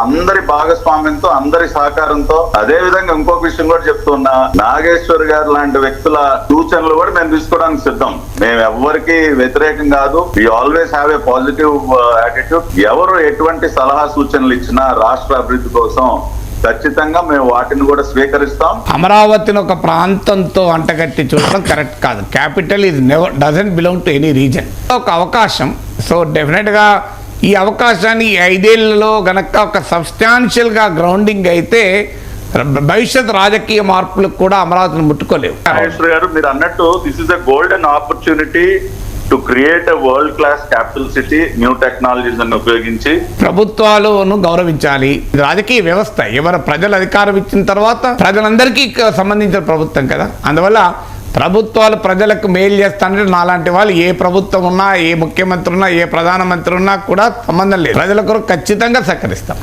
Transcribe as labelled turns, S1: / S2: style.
S1: అందరి భాగస్వామ్యంతో, అందరి సహకారంతో, అదే విధంగా ఇంకొక విషయం కూడా చెప్తున్నా, నాగేశ్వర్ గారు లాంటి వ్యక్తుల సూచనలు కూడా మేము తీసుకోవడానికి సిద్ధం. మేము ఎవ్వరికి వ్యతిరేకం కాదు. We always have a positive attitude. ఎవరు ఎటువంటి సలహా సూచనలు ఇచ్చినా రాష్ట్ర అభివృద్ధి కోసం ఖచ్చితంగా మేము వాటిని కూడా స్వీకరిస్తాం.
S2: అమరావతిని ఒక ప్రాంతంతో అంటగట్టి చూడడం కరెక్ట్ కాదు. Capital is never doesn't belong to any reason. ఒక అవకాశం. సో డెఫినెట్గా ఈ అవకాశాన్ని ఈ 5 ఏళ్లలో గనక ఒక సబ్స్టాన్షియల్గా గ్రౌండింగ్ అయితే భవిష్యత్ రాజకీయ మార్పులకు కూడా అమరావతిని ముట్టుకోలేవు.
S1: నాగేశ్వర్ గారు, మీరు అన్నట్టు this is a golden opportunity to create a world class capital city, new technologies అని ఉపయోగించి.
S2: ప్రభుత్వాలను గౌరవించాలి. రాజకీయ వ్యవస్థ ఎవరు ప్రజలు అధికారం ఇచ్చిన తర్వాత ప్రజలందరికీ సంబంధించిన ప్రభుత్వం కదా. అందువల్ల ప్రభుత్వాలు ప్రజలకు మేలు చేస్తానంటే నాలాంటి వాళ్ళు ఏ ప్రభుత్వం ఉన్నా, ఏ ముఖ్యమంత్రి ఉన్నా, ఏ ప్రధానమంత్రి ఉన్నా కూడా సంబంధం లేదు. ప్రజల కొరకు ఖచ్చితంగా సహకరిస్తాం.